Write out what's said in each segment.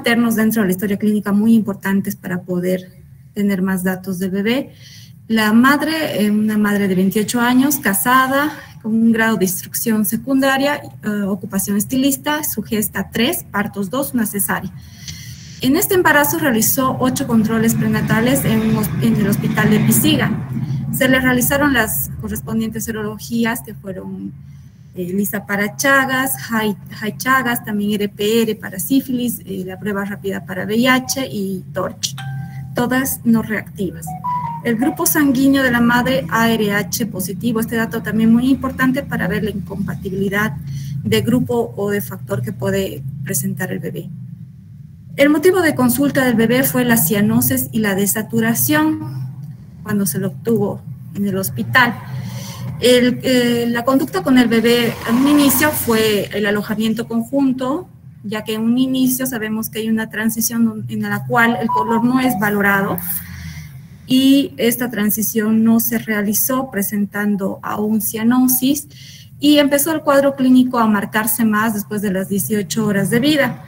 meternos dentro de la historia clínica muy importantes para poder tener más datos del bebé. La madre, una madre de 28 años, casada, con un grado de instrucción secundaria, ocupación estilista, su gesta 3, partos 2, una cesárea. En este embarazo realizó 8 controles prenatales en el hospital de Pisiga. Se le realizaron las correspondientes serologías que fueron lisa para Chagas, High Chagas, también RPR para sífilis, la prueba rápida para VIH y TORCH, todas no reactivas. El grupo sanguíneo de la madre ARH positivo, este dato también muy importante para ver la incompatibilidad de grupo o de factor que puede presentar el bebé. El motivo de consulta del bebé fue la cianosis y la desaturación cuando se lo obtuvo en el hospital. La conducta con el bebé en un inicio fue el alojamiento conjunto, ya que en un inicio sabemos que hay una transición en la cual el color no es valorado y esta transición no se realizó presentando aún cianosis y empezó el cuadro clínico a marcarse más después de las 18 horas de vida,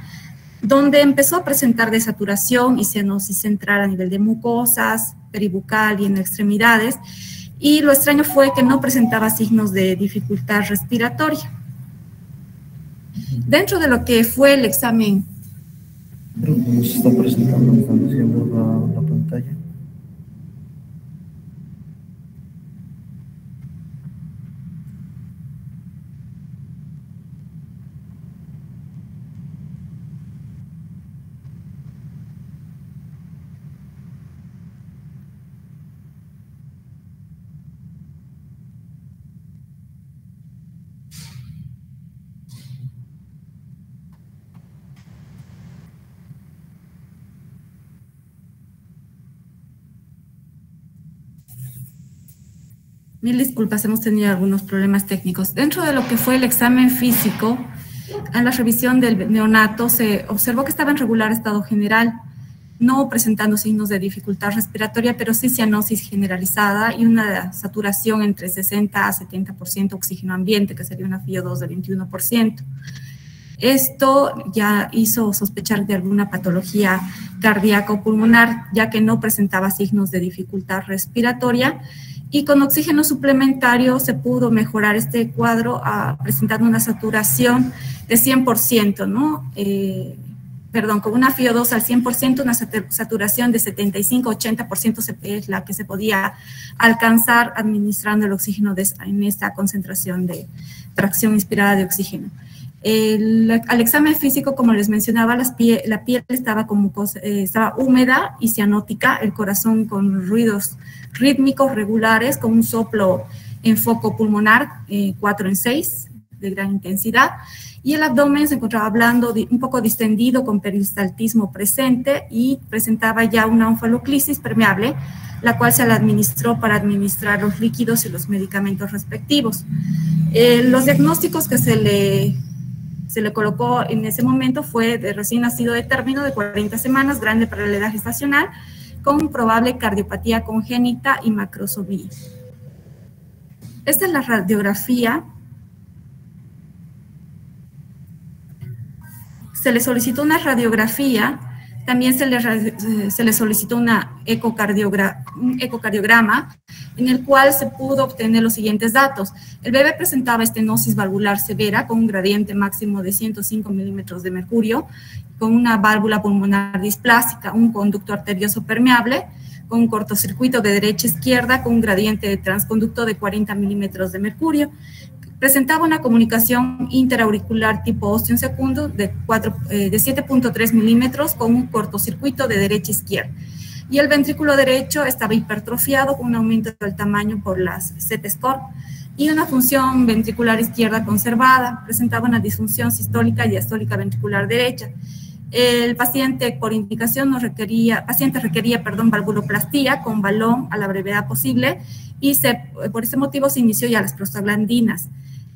donde empezó a presentar desaturación y cianosis central a nivel de mucosas, peribucal y en extremidades, y lo extraño fue que no presentaba signos de dificultad respiratoria. Dentro de lo que fue el examen... ¿Cómo se está presentando? ¿Están haciendo la pantalla? Mil disculpas, hemos tenido algunos problemas técnicos. Dentro de lo que fue el examen físico, en la revisión del neonato se observó que estaba en regular estado general, no presentando signos de dificultad respiratoria, pero sí cianosis generalizada y una saturación entre 60 a 70% oxígeno ambiente, que sería una FiO2 de 21%. Esto ya hizo sospechar de alguna patología cardíaca o pulmonar, ya que no presentaba signos de dificultad respiratoria, y con oxígeno suplementario se pudo mejorar este cuadro presentando una saturación de 100%, ¿no? Con una FiO2 al 100%, una saturación de 75-80% es la que se podía alcanzar administrando el oxígeno en esta concentración de fracción inspirada de oxígeno. Al examen físico, como les mencionaba, la piel estaba húmeda y cianótica, el corazón con ruidos rítmicos regulares, con un soplo en foco pulmonar 4 en 6 de gran intensidad, y el abdomen se encontraba blando, un poco distendido, con peristaltismo presente, y presentaba ya una onfaloclisis permeable, la cual se le administró para administrar los líquidos y los medicamentos respectivos. Los diagnósticos que se le colocó en ese momento fue de recién nacido de término de 40 semanas, grande para la edad gestacional, con probable cardiopatía congénita y macrosomía. Esta es la radiografía. Se le solicitó una radiografía, también se le solicitó un ecocardiograma, en el cual se pudo obtener los siguientes datos. El bebé presentaba estenosis valvular severa con un gradiente máximo de 105 milímetros de mercurio, con una válvula pulmonar displásica, un conducto arterioso permeable, con un cortocircuito de derecha a izquierda, con un gradiente de transconducto de 40 milímetros de mercurio. Presentaba una comunicación interauricular tipo ostium secundo de 7.3 milímetros con un cortocircuito de derecha a izquierda. Y el ventrículo derecho estaba hipertrofiado con un aumento del tamaño por las Z-score y una función ventricular izquierda conservada. Presentaba una disfunción sistólica y diastólica ventricular derecha. El paciente por indicación requería valvuloplastía con balón a la brevedad posible y por ese motivo se inició ya las prostaglandinas.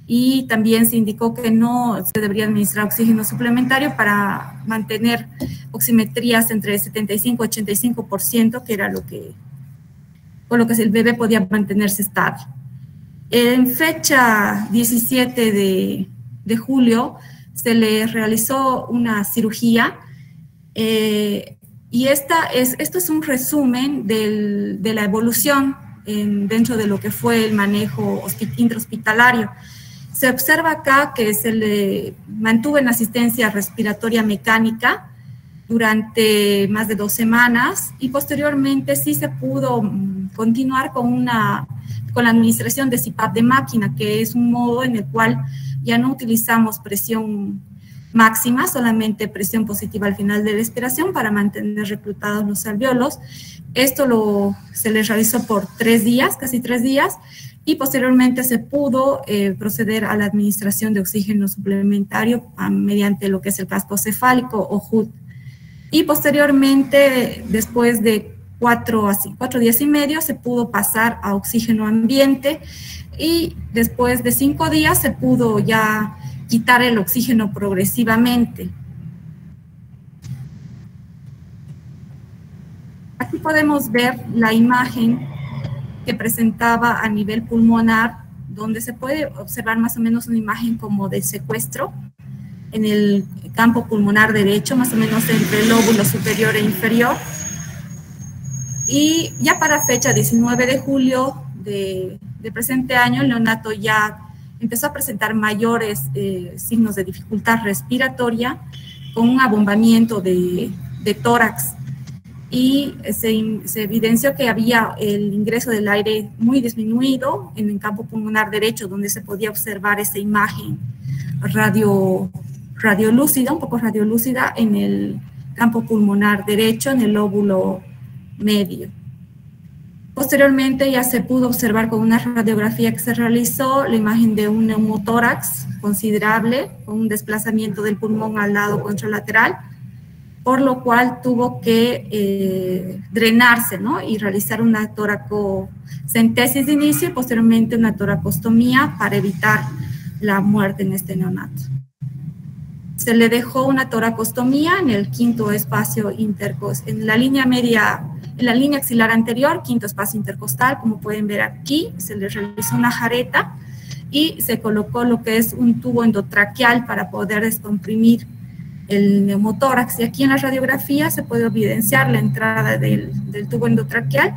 Y también se indicó que no se debería administrar oxígeno suplementario para mantener oximetrías entre 75 y 85%, que era con lo que el bebé podía mantenerse estable. En fecha 17 de julio se le realizó una cirugía Y esto es un resumen de la evolución dentro de lo que fue el manejo intrahospitalario. Se observa acá que se le mantuvo en asistencia respiratoria mecánica durante más de 2 semanas y posteriormente sí se pudo continuar con la administración de CPAP de máquina, que es un modo en el cual ya no utilizamos presión máxima, solamente presión positiva al final de la expiración para mantener reclutados los alvéolos. Esto se le realizó por 3 días, casi 3 días, y posteriormente se pudo proceder a la administración de oxígeno suplementario mediante lo que es el casco cefálico o HUD. Y posteriormente, después de 4 días y medio, se pudo pasar a oxígeno ambiente y después de 5 días se pudo ya quitar el oxígeno progresivamente. Aquí podemos ver la imagen que presentaba a nivel pulmonar, donde se puede observar más o menos una imagen como de secuestro en el campo pulmonar derecho, más o menos entre el lóbulo superior e inferior. Y ya para fecha 19 de julio de presente año, el neonato ya empezó a presentar mayores signos de dificultad respiratoria con un abombamiento de tórax y se evidenció que había el ingreso del aire muy disminuido en el campo pulmonar derecho, donde se podía observar esa imagen radiolúcida, un poco radiolúcida en el campo pulmonar derecho, en el lóbulo medio. Posteriormente ya se pudo observar con una radiografía que se realizó la imagen de un neumotórax considerable, con un desplazamiento del pulmón al lado contralateral, por lo cual tuvo que drenarse, ¿no? Y realizar una toracocentesis de inicio y posteriormente una toracostomía para evitar la muerte en este neonato. Se le dejó una toracostomía en el quinto espacio intercostal, en la línea media, en la línea axilar anterior, quinto espacio intercostal, como pueden ver aquí, se le realizó una jareta y se colocó lo que es un tubo endotraqueal para poder descomprimir el neumotórax. Y aquí en la radiografía se puede evidenciar la entrada del tubo endotraqueal,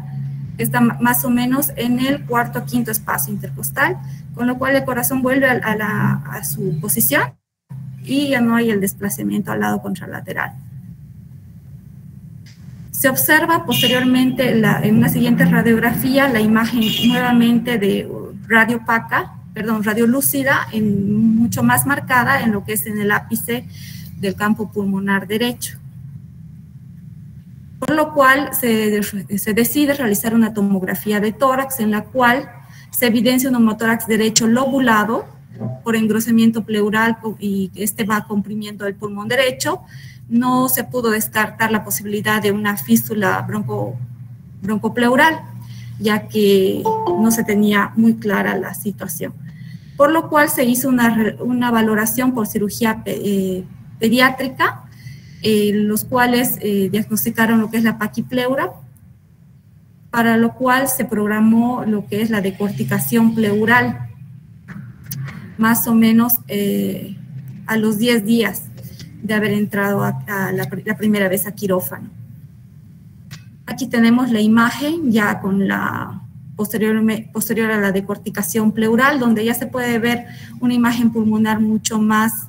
que está más o menos en el cuarto a quinto espacio intercostal, con lo cual el corazón vuelve a su posición y ya no hay el desplazamiento al lado contralateral. Se observa posteriormente en una siguiente radiografía la imagen nuevamente de radiolúcida, mucho más marcada en lo que es en el ápice del campo pulmonar derecho. Por lo cual se decide realizar una tomografía de tórax en la cual se evidencia un neumotórax derecho lobulado por engrosamiento pleural y este va comprimiendo el pulmón derecho. No se pudo descartar la posibilidad de una fístula broncopleural, ya que no se tenía muy clara la situación. Por lo cual se hizo una valoración por cirugía pediátrica, los cuales diagnosticaron lo que es la paquipleura, para lo cual se programó lo que es la decorticación pleural, más o menos a los 10 días de haber entrado la primera vez a quirófano. Aquí tenemos la imagen ya con la posterior a la decorticación pleural, donde ya se puede ver una imagen pulmonar mucho más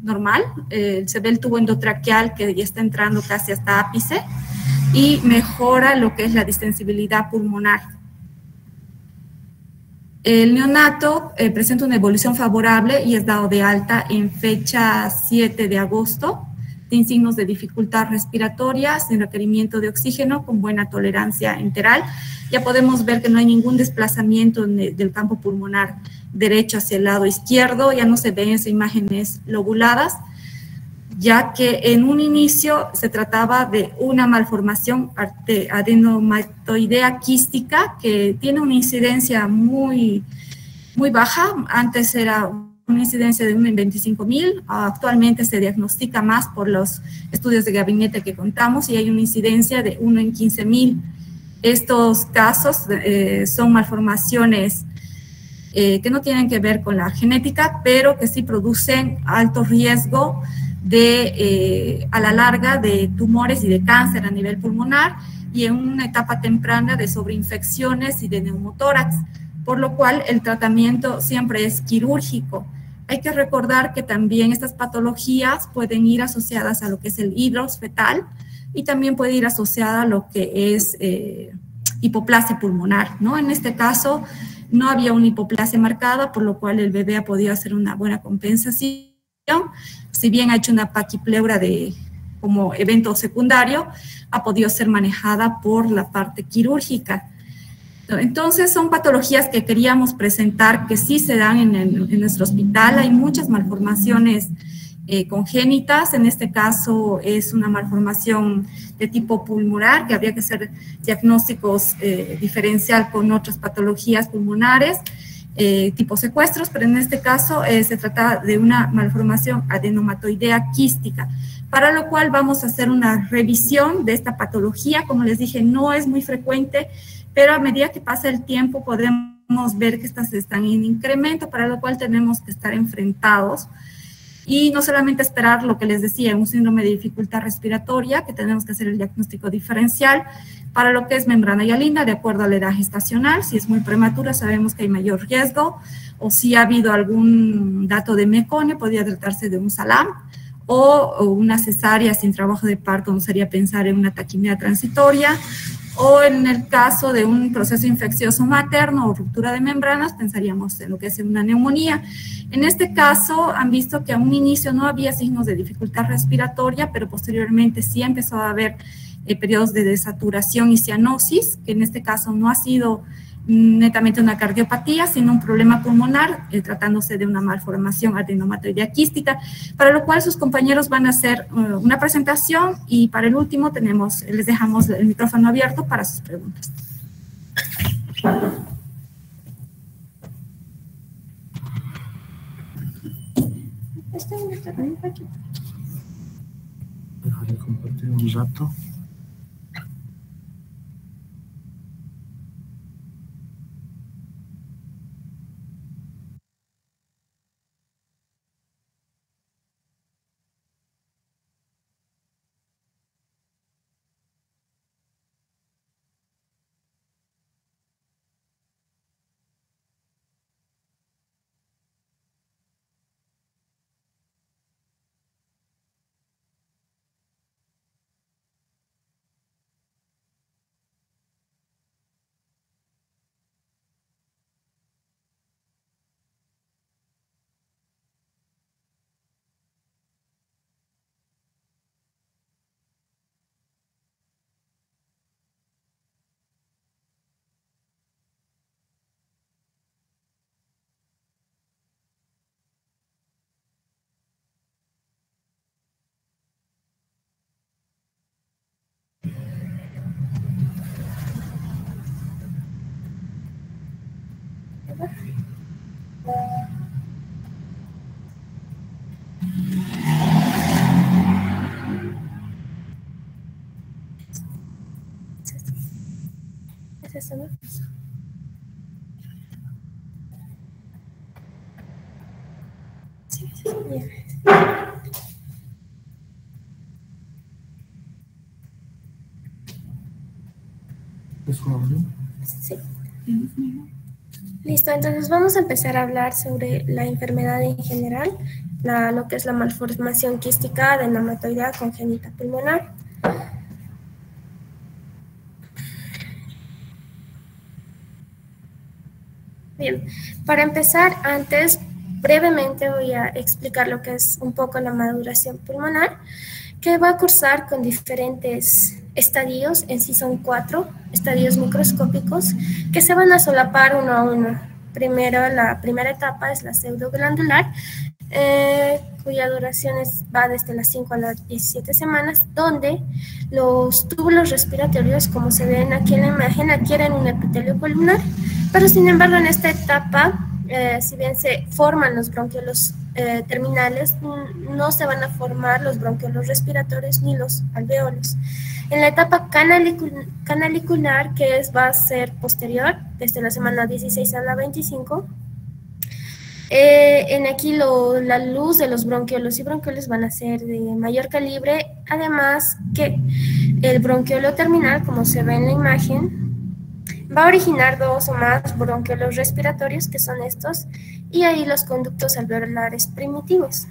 normal. Se ve el tubo endotraqueal que ya está entrando casi hasta ápice y mejora lo que es la distensibilidad pulmonar. El neonato presenta una evolución favorable y es dado de alta en fecha 7 de agosto, sin signos de dificultad respiratoria, sin requerimiento de oxígeno, con buena tolerancia enteral. Ya podemos ver que no hay ningún desplazamiento del campo pulmonar derecho hacia el lado izquierdo, ya no se ven esas imágenes lobuladas, ya que en un inicio se trataba de una malformación adenomatoidea quística que tiene una incidencia muy baja. Antes era una incidencia de 1 en 25,000, actualmente se diagnostica más por los estudios de gabinete que contamos y hay una incidencia de 1 en 15,000. Estos casos son malformaciones que no tienen que ver con la genética, pero que sí producen alto riesgo a la larga de tumores y de cáncer a nivel pulmonar, y en una etapa temprana de sobreinfecciones y de neumotórax, por lo cual el tratamiento siempre es quirúrgico. Hay que recordar que también estas patologías pueden ir asociadas a lo que es el hidros fetal y también puede ir asociada a lo que es hipoplasia pulmonar, ¿no? En este caso no había una hipoplasia marcada, por lo cual el bebé ha podido hacer una buena compensación. Si bien ha hecho una paquipleura como evento secundario, ha podido ser manejada por la parte quirúrgica. Entonces, son patologías que queríamos presentar que sí se dan en nuestro hospital. Hay muchas malformaciones congénitas. En este caso es una malformación de tipo pulmonar, que habría que hacer diagnósticos diferencial con otras patologías pulmonares, tipo secuestros, pero en este caso se trata de una malformación adenomatoidea quística, para lo cual vamos a hacer una revisión de esta patología. Como les dije, no es muy frecuente, pero a medida que pasa el tiempo podemos ver que estas están en incremento, para lo cual tenemos que estar enfrentados y no solamente esperar lo que les decía, un síndrome de dificultad respiratoria, que tenemos que hacer el diagnóstico diferencial para lo que es membrana hialina de acuerdo a la edad gestacional. Si es muy prematura sabemos que hay mayor riesgo, o si ha habido algún dato de mecone, podría tratarse de un SALAM, o una cesárea sin trabajo de parto, no sería pensar en una taquimia transitoria, o en el caso de un proceso infeccioso materno o ruptura de membranas, pensaríamos en lo que es una neumonía. En este caso, han visto que a un inicio no había signos de dificultad respiratoria, pero posteriormente sí empezó a haber periodos de desaturación y cianosis, que en este caso no ha sido netamente una cardiopatía, sino un problema pulmonar, tratándose de una malformación adenomatoidea quística, para lo cual sus compañeros van a hacer una presentación, y para el último les dejamos el micrófono abierto para sus preguntas. Déjame compartir un rato. Sí. Listo, entonces vamos a empezar a hablar sobre la enfermedad en general, lo que es la malformación quística adenomatoidea congénita pulmonar. Bien, para empezar, brevemente voy a explicar lo que es un poco la maduración pulmonar, que va a cursar con diferentes estadios. En sí son 4 estadios microscópicos que se van a solapar uno a uno. Primero, la primera etapa es la pseudoglandular, cuya duración va desde las 5 a las 17 semanas, donde los túbulos respiratorios, como se ven aquí en la imagen, adquieren un epitelio pulmonar, pero sin embargo en esta etapa, si bien se forman los bronquiolos terminales, no se van a formar los bronquiolos respiratorios ni los alveolos. En la etapa canalicular, que va a ser posterior, desde la semana 16 a la 25, En aquí la luz de los bronquiolos y bronquioles van a ser de mayor calibre, además que el bronquiolo terminal, como se ve en la imagen, va a originar 2 o más bronquiolos respiratorios, que son estos, y ahí los conductos alveolares primitivos.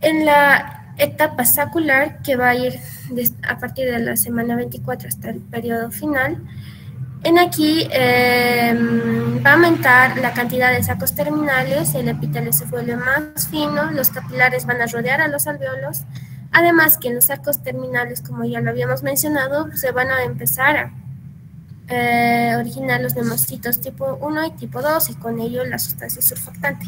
En la etapa sacular, que va a ir a partir de la semana 24 hasta el periodo final, en aquí va a aumentar la cantidad de sacos terminales, el epitelio se vuelve más fino, los capilares van a rodear a los alveolos, además que en los sacos terminales, como ya lo habíamos mencionado, se van a empezar a originar los neumocitos tipo 1 y tipo 2 y con ello la sustancia surfactante.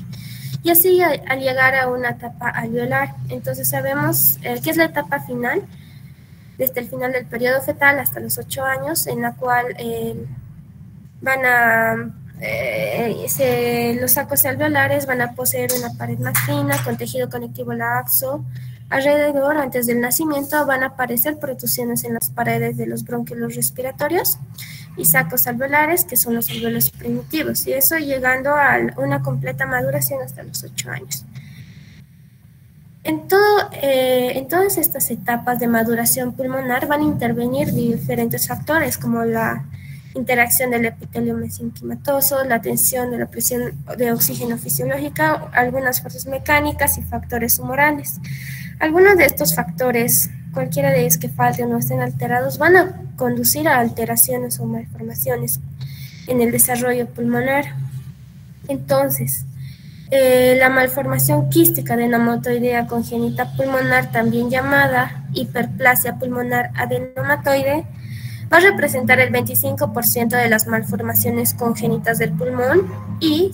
Y así al llegar a una etapa alveolar, entonces sabemos que es la etapa final, desde el final del periodo fetal hasta los 8 años, en la cual los sacos alveolares van a poseer una pared más fina con tejido conectivo laxo. Alrededor, antes del nacimiento, van a aparecer protusiones en las paredes de los bronquiolos respiratorios y sacos alveolares, que son los alveolos primitivos, y eso llegando a una completa maduración hasta los 8 años. En todas estas etapas de maduración pulmonar van a intervenir diferentes factores como la interacción del epitelio mesenquimatoso, la tensión de la presión de oxígeno fisiológica, algunas fuerzas mecánicas y factores humorales. Algunos de estos factores, cualquiera de ellos que falten o no estén alterados, van a conducir a alteraciones o malformaciones en el desarrollo pulmonar. Entonces, la malformación quística de adenomatoidea congénita pulmonar, también llamada hiperplasia pulmonar adenomatoide, va a representar el 25% de las malformaciones congénitas del pulmón y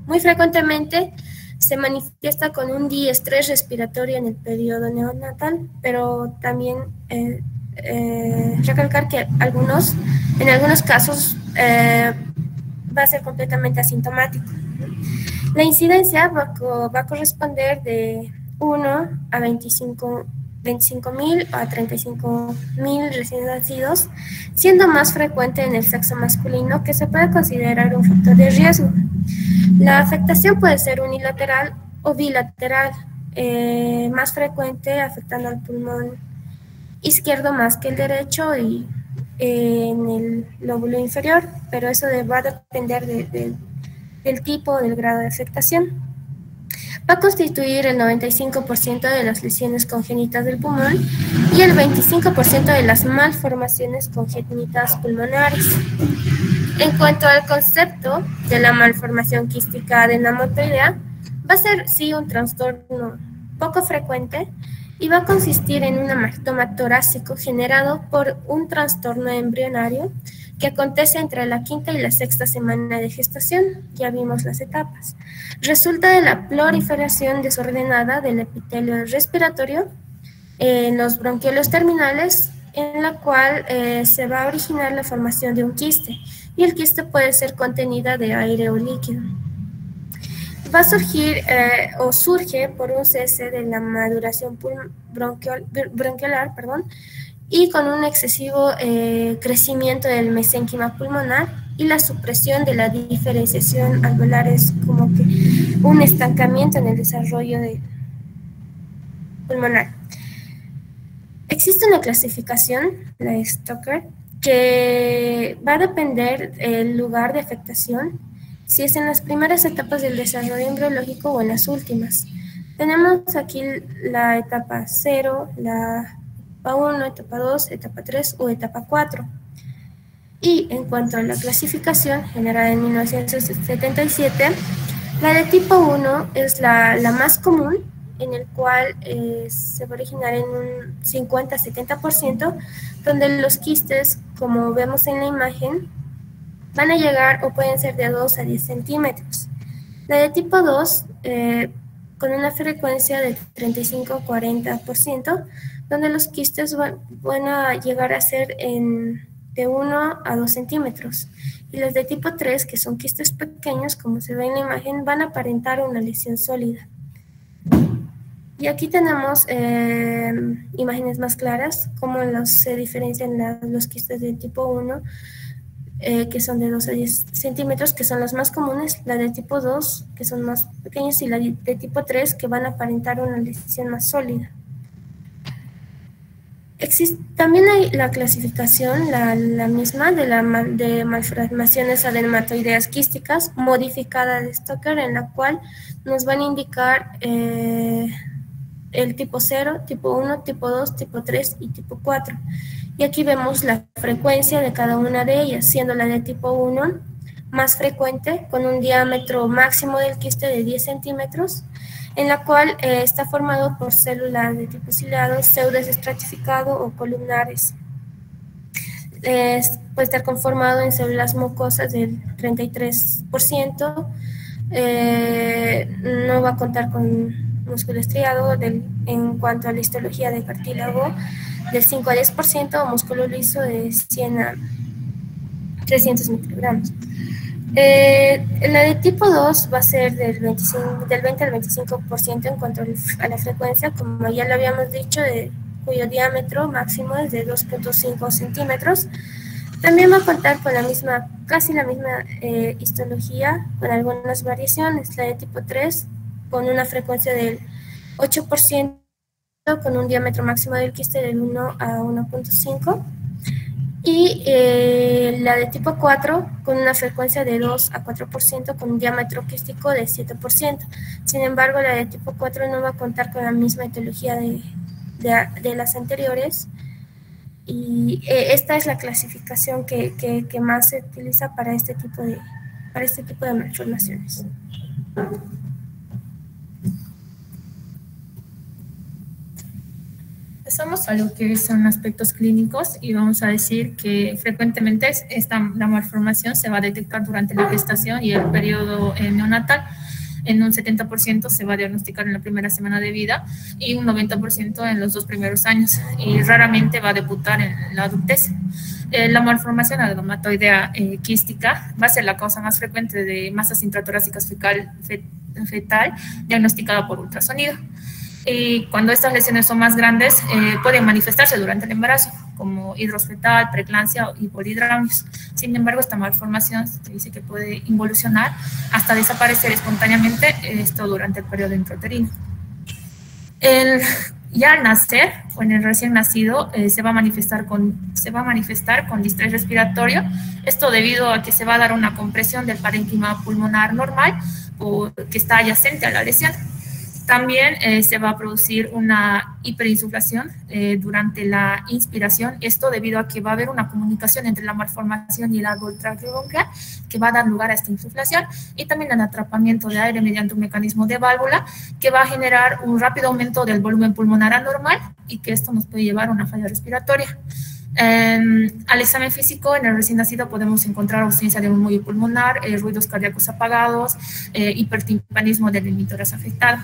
muy frecuentemente se manifiesta con un diestrés respiratorio en el periodo neonatal, pero también recalcar que en algunos casos va a ser completamente asintomático. La incidencia va a corresponder de 1 a 25.000 a 35.000 recién nacidos, siendo más frecuente en el sexo masculino, que se puede considerar un factor de riesgo. La afectación puede ser unilateral o bilateral, más frecuente afectando al pulmón izquierdo más que el derecho y en el lóbulo inferior, pero eso va a depender del tipo o del grado de afectación. Va a constituir el 95% de las lesiones congénitas del pulmón y el 25% de las malformaciones congénitas pulmonares. En cuanto al concepto de la malformación quística adenomatoidea, va a ser sí un trastorno poco frecuente y va a consistir en un hematoma torácico generado por un trastorno embrionario que acontece entre la 5ª y la 6ª semana de gestación. Ya vimos las etapas. Resulta de la proliferación desordenada del epitelio respiratorio en los bronquiolos terminales, en la cual se va a originar la formación de un quiste, y el quiste puede ser contenida de aire o líquido. Va a surge por un cese de la maduración bronquiolar, y con un excesivo crecimiento del mesénquima pulmonar y la supresión de la diferenciación alveolar, es como que un estancamiento en el desarrollo pulmonar. Existe una clasificación, la Stoker, que va a depender del lugar de afectación, si es en las primeras etapas del desarrollo embriológico o en las últimas. Tenemos aquí la etapa 0, la etapa 1, etapa 2, etapa 3 o etapa 4. Y en cuanto a la clasificación generada en 1977, la de tipo 1 es la más común, en el cual se va a originar en un 50-70%, donde los quistes, como vemos en la imagen, van a llegar o pueden ser de 2 a 10 centímetros. La de tipo 2, con una frecuencia de 35-40%, donde los quistes van a llegar a ser de 1 a 2 centímetros. Y las de tipo 3, que son quistes pequeños, como se ve en la imagen, van a aparentar una lesión sólida. Y aquí tenemos imágenes más claras, cómo se diferencian los quistes de tipo 1 que son de 2 a 10 centímetros, que son las más comunes, la de tipo 2, que son más pequeños, y la de tipo 3, que van a aparentar una lesión más sólida. También hay la clasificación, la misma, de malformaciones adenomatoideas quísticas, modificada de Stoker, en la cual nos van a indicar el tipo 0, tipo 1, tipo 2, tipo 3 y tipo 4. Y aquí vemos la frecuencia de cada una de ellas, siendo la de tipo 1 más frecuente, con un diámetro máximo del quiste de 10 centímetros, en la cual está formado por células de tipo ciliado, pseudoestratificado o columnares. Puede estar conformado en células mucosas del 33%, no va a contar con músculo estriado en cuanto a la histología de cartílago del 5 a 10%, o músculo liso de 100 a 300 microgramos. La de tipo 2 va a ser del 20 al 25% en cuanto a la frecuencia, como ya lo habíamos dicho, cuyo diámetro máximo es de 2.5 centímetros. También va a contar con casi la misma histología, con algunas variaciones. La de tipo 3, con una frecuencia del 8%, con un diámetro máximo del quiste del 1 a 1.5. Y la de tipo 4, con una frecuencia de 2 a 4%, con un diámetro quístico de 7%. Sin embargo, la de tipo 4 no va a contar con la misma etiología de las anteriores. Y esta es la clasificación que más se utiliza para este tipo de malformaciones. Pasamos a lo que son aspectos clínicos y vamos a decir que frecuentemente la malformación se va a detectar durante la gestación y el periodo neonatal. En un 70% se va a diagnosticar en la primera semana de vida y un 90% en los 2 primeros años, y raramente va a debutar en la adultez. La malformación adenomatoidea quística va a ser la causa más frecuente de masas intratorácicas fetal diagnosticada por ultrasonido. Y cuando estas lesiones son más grandes, pueden manifestarse durante el embarazo, como hidros fetal, preeclampsia y polidramios. Sin embargo, esta malformación se dice que puede involucionar hasta desaparecer espontáneamente, esto durante el periodo intrauterino. Ya al nacer o en el recién nacido se va a manifestar con distrés respiratorio, esto debido a que se va a dar una compresión del parénquima pulmonar normal o que está adyacente a la lesión. También se va a producir una hiperinsuflación durante la inspiración, esto debido a que va a haber una comunicación entre la malformación y el árbol traqueobronquial que va a dar lugar a esta insuflación, y también el atrapamiento de aire mediante un mecanismo de válvula que va a generar un rápido aumento del volumen pulmonar anormal y que esto nos puede llevar a una falla respiratoria. Al examen físico en el recién nacido podemos encontrar ausencia de humor pulmonar, ruidos cardíacos apagados, hipertimpanismo del emitórax afectado.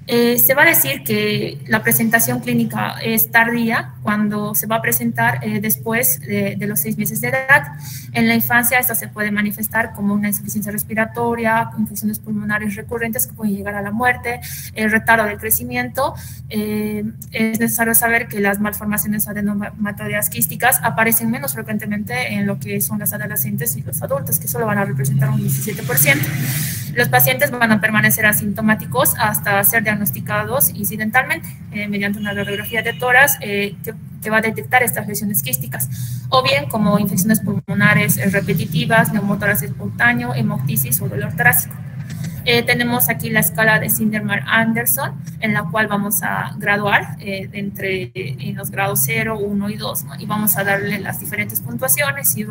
Se va a decir que la presentación clínica es tardía cuando se va a presentar después de los 6 meses de edad. En la infancia esta se puede manifestar como una insuficiencia respiratoria, infecciones pulmonares recurrentes que pueden llegar a la muerte, retardo del crecimiento. Es necesario saber que las malformaciones adenomatoideas quísticas aparecen menos frecuentemente en lo que son las adolescentes y los adultos, que solo van a representar un 17%. Los pacientes van a permanecer asintomáticos hasta ser diagnosticados incidentalmente mediante una radiografía de tórax que va a detectar estas lesiones quísticas, o bien como infecciones pulmonares repetitivas, neumotórax espontáneo, hemoptisis o dolor torácico. Tenemos aquí la escala de Sinderman-Anderson, en la cual vamos a graduar en los grados 0, 1 y 2, ¿no? Y vamos a darle las diferentes puntuaciones. Si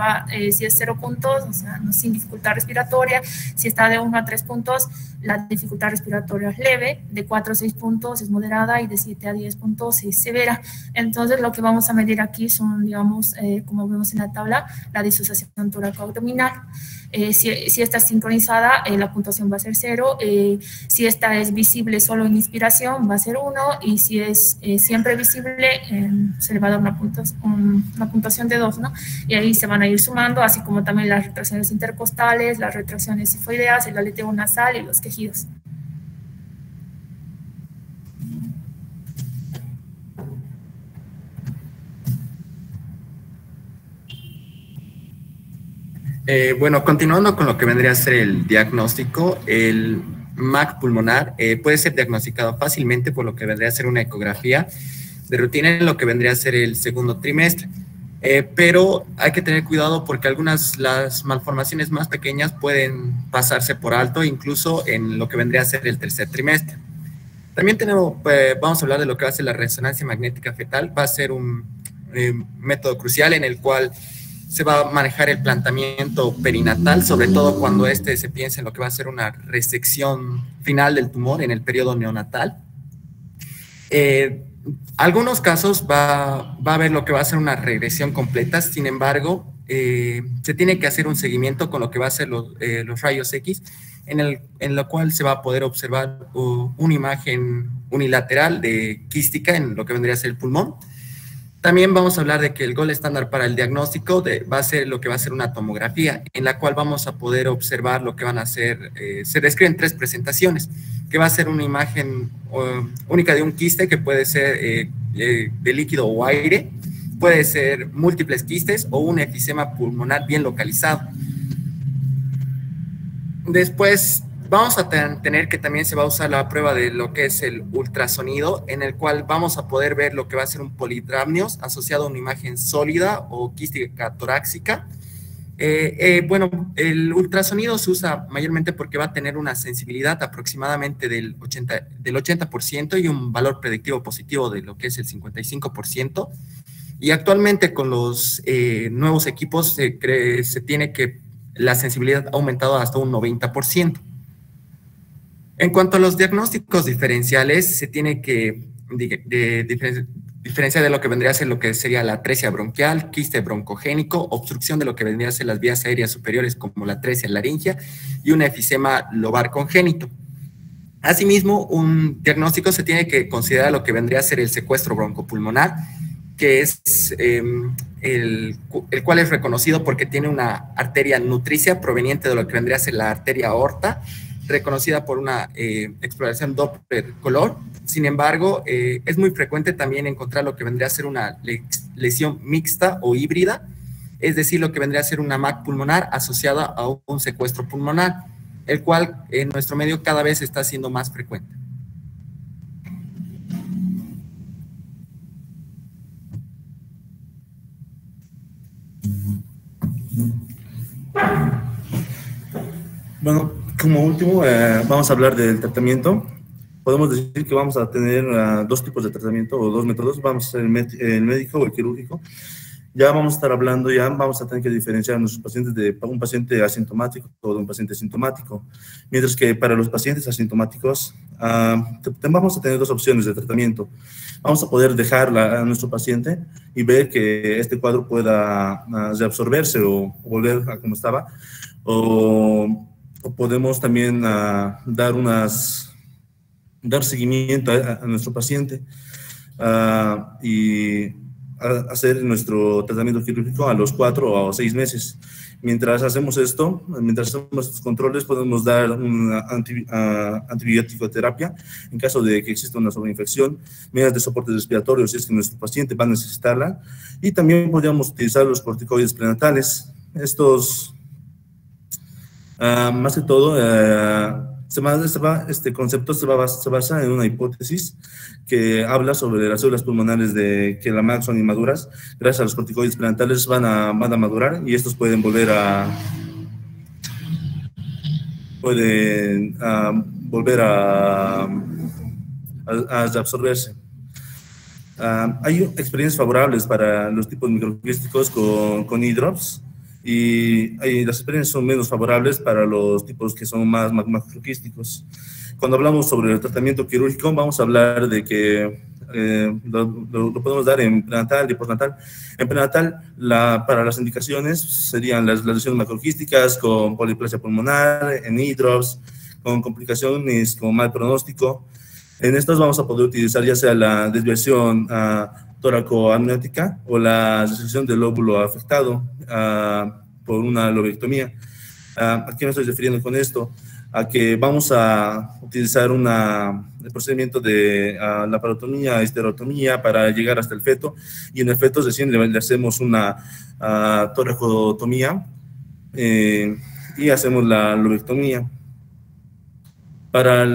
es 0 puntos, o sea, no, sin dificultad respiratoria. Si está de 1 a 3 puntos, la dificultad respiratoria es leve. De 4 a 6 puntos es moderada y de 7 a 10 puntos es severa. Entonces, lo que vamos a medir aquí son, digamos, como vemos en la tabla, la disociación tóraco-abdominal. Si esta es sincronizada, la puntuación va a ser 0. Si esta es visible solo en inspiración, va a ser 1. Y si es siempre visible, se le va a dar una puntuación de 2, ¿no? Y ahí se van a ir sumando, así como también las retracciones intercostales, las retracciones sifoideas, el aleteo nasal y los quejidos. Bueno, continuando con lo que vendría a ser el diagnóstico, el MAC pulmonar puede ser diagnosticado fácilmente por lo que vendría a ser una ecografía de rutina en lo que vendría a ser el segundo trimestre. Pero hay que tener cuidado porque las malformaciones más pequeñas pueden pasarse por alto, incluso en lo que vendría a ser el tercer trimestre. También vamos a hablar de lo que va a ser la resonancia magnética fetal. Va a ser un método crucial en el cual se va a manejar el planteamiento perinatal, sobre todo cuando se piensa en lo que va a ser una resección final del tumor en el periodo neonatal. Algunos casos va a haber lo que va a ser una regresión completa, sin embargo, se tiene que hacer un seguimiento con lo que va a ser los rayos X, en lo cual se va a poder observar una imagen unilateral de quística en lo que vendría a ser el pulmón. También vamos a hablar de que el gold estándar para el diagnóstico va a ser lo que va a ser una tomografía, en la cual vamos a poder observar lo que van a ser, se describen 3 presentaciones, que va a ser una imagen única de un quiste que puede ser de líquido o aire, puede ser múltiples quistes o un efisema pulmonar bien localizado. Después vamos a tener que también se va a usar la prueba de lo que es el ultrasonido, en el cual vamos a poder ver lo que va a ser un polidramnios asociado a una imagen sólida o quística torácica. Bueno, el ultrasonido se usa mayormente porque va a tener una sensibilidad aproximadamente del 80% y un valor predictivo positivo de lo que es el 55%. Y actualmente con los nuevos equipos se tiene que la sensibilidad ha aumentado hasta un 90%. En cuanto a los diagnósticos diferenciales, se tiene que diferenciar de lo que vendría a ser lo que sería la atresia bronquial, quiste broncogénico, obstrucción de lo que vendría a ser las vías aéreas superiores como la atresia laringea y un efisema lobar congénito. Asimismo, un diagnóstico se tiene que considerar lo que vendría a ser el secuestro broncopulmonar, que es el cual es reconocido porque tiene una arteria nutricia proveniente de lo que vendría a ser la arteria aorta, reconocida por una exploración Doppler color. Sin embargo, es muy frecuente también encontrar lo que vendría a ser una lesión mixta o híbrida, es decir, lo que vendría a ser una MAC pulmonar asociada a un secuestro pulmonar, el cual en nuestro medio cada vez está siendo más frecuente. Bueno, como último, vamos a hablar del tratamiento. Podemos decir que vamos a tener 2 tipos de tratamiento o 2 métodos. Vamos a hacer el médico o el quirúrgico. Ya vamos a estar hablando, ya vamos a tener que diferenciar a nuestros pacientes de un paciente asintomático o de un paciente sintomático. Mientras que para los pacientes asintomáticos vamos a tener 2 opciones de tratamiento. Vamos a poder dejar a nuestro paciente y ver que este cuadro pueda reabsorberse o volver a como estaba, o podemos también dar seguimiento a nuestro paciente y hacer nuestro tratamiento quirúrgico a los 4 o 6 meses. Mientras hacemos esto, mientras hacemos estos controles, podemos dar una antibiótico terapia en caso de que exista una sobreinfección, medidas de soporte respiratorio si es que nuestro paciente va a necesitarla, y también podríamos utilizar los corticoides prenatales. Estos, más que todo, este concepto se basa en una hipótesis que habla sobre las células pulmonares que la MAC son inmaduras. Gracias a los corticoides prenatales van a madurar y estos pueden volver a absorberse. Hay experiencias favorables para los tipos microquísticos con e-drops, y las experiencias son menos favorables para los tipos que son más macroquísticos. Cuando hablamos sobre el tratamiento quirúrgico, vamos a hablar de que lo podemos dar en prenatal y postnatal. En prenatal, para las indicaciones serían las lesiones macroquísticas con poliplasia pulmonar, en e-drops, con complicaciones con mal pronóstico. En estas vamos a poder utilizar ya sea la desviación tóraco-amniótica o la resección del lóbulo afectado por una lobectomía. ¿A qué me estoy refiriendo con esto? A que vamos a utilizar el procedimiento de laparotomía, esterotomía para llegar hasta el feto, y en el feto recién le hacemos una toracotomía y hacemos la lobectomía. Para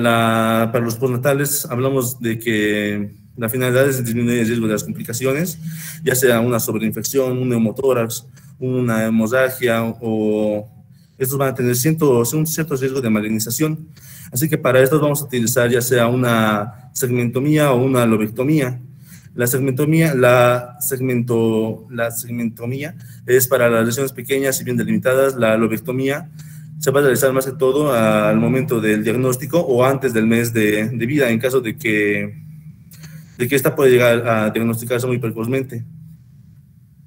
los postnatales hablamos de que la finalidad es disminuir el riesgo de las complicaciones, ya sea una sobreinfección, un neumotórax, una hemorragia, o estos van a tener un cierto riesgo de malignización. Así que para esto vamos a utilizar ya sea una segmentomía o una lobectomía. La segmentomía es para las lesiones pequeñas y bien delimitadas. La lobectomía se va a realizar más que todo al momento del diagnóstico o antes del mes de vida, en caso de que esta puede llegar a diagnosticarse muy precozmente,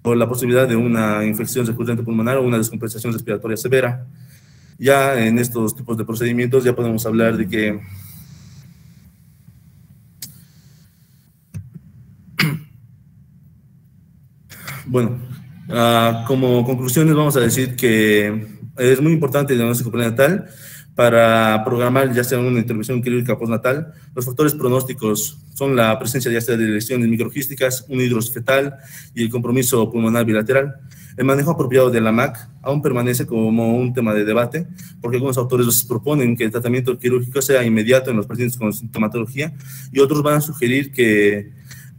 o la posibilidad de una infección recurrente pulmonar o una descompensación respiratoria severa. Ya en estos tipos de procedimientos ya podemos hablar de que bueno, como conclusiones vamos a decir que es muy importante el diagnóstico prenatal para programar ya sea una intervención quirúrgica postnatal. Los factores pronósticos son la presencia ya sea de lesiones microquísticas, un hidrosis fetal y el compromiso pulmonar bilateral. El manejo apropiado de la MAC aún permanece como un tema de debate, porque algunos autores proponen que el tratamiento quirúrgico sea inmediato en los pacientes con sintomatología, y otros van a sugerir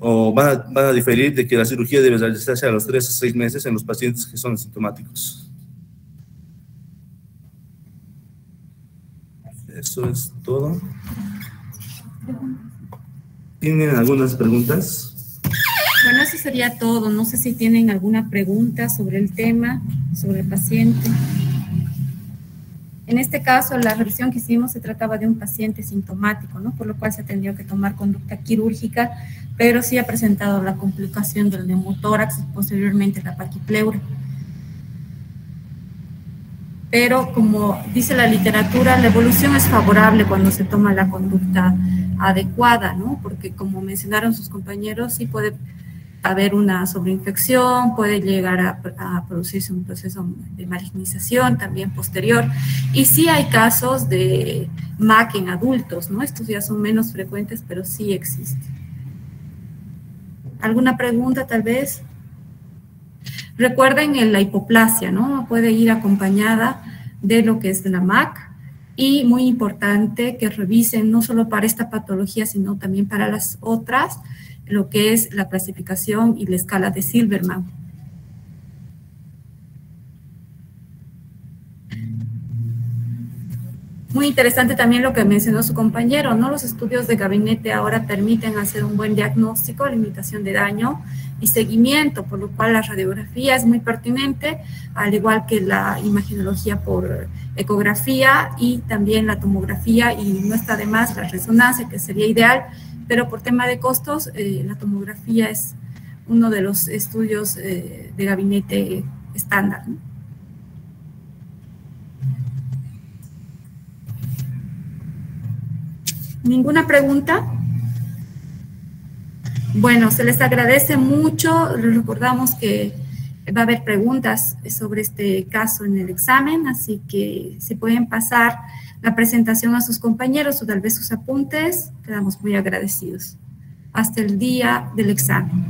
van a diferir de que la cirugía debe realizarse a los 3 a 6 meses en los pacientes que son asintomáticos. Eso es todo. ¿Tienen algunas preguntas? Bueno, eso sería todo. No sé si tienen alguna pregunta sobre el tema, sobre el paciente. En este caso, la revisión que hicimos se trataba de un paciente sintomático, ¿no? Por lo cual se ha tenido que tomar conducta quirúrgica, pero sí ha presentado la complicación del neumotórax y posteriormente la paquipleura. Pero como dice la literatura, la evolución es favorable cuando se toma la conducta adecuada, ¿no? Porque como mencionaron sus compañeros, sí puede haber una sobreinfección, puede llegar a producirse un proceso de malignización también posterior, y sí hay casos de MAC en adultos, ¿no? Estos ya son menos frecuentes, pero sí existen. ¿Alguna pregunta tal vez? Recuerden la hipoplasia, ¿no? Puede ir acompañada de lo que es la MAC, y muy importante que revisen no solo para esta patología, sino también para las otras, lo que es la clasificación y la escala de Silverman. Muy interesante también lo que mencionó su compañero, ¿no? Los estudios de gabinete ahora permiten hacer un buen diagnóstico, limitación de daño y seguimiento, por lo cual la radiografía es muy pertinente, al igual que la imagenología por ecografía y también la tomografía, y no está de más la resonancia, que sería ideal, pero por tema de costos, la tomografía es uno de los estudios de gabinete estándar, ¿no? ¿Ninguna pregunta? Bueno, se les agradece mucho. Les recordamos que va a haber preguntas sobre este caso en el examen, así que si pueden pasar la presentación a sus compañeros o tal vez sus apuntes, quedamos muy agradecidos. Hasta el día del examen.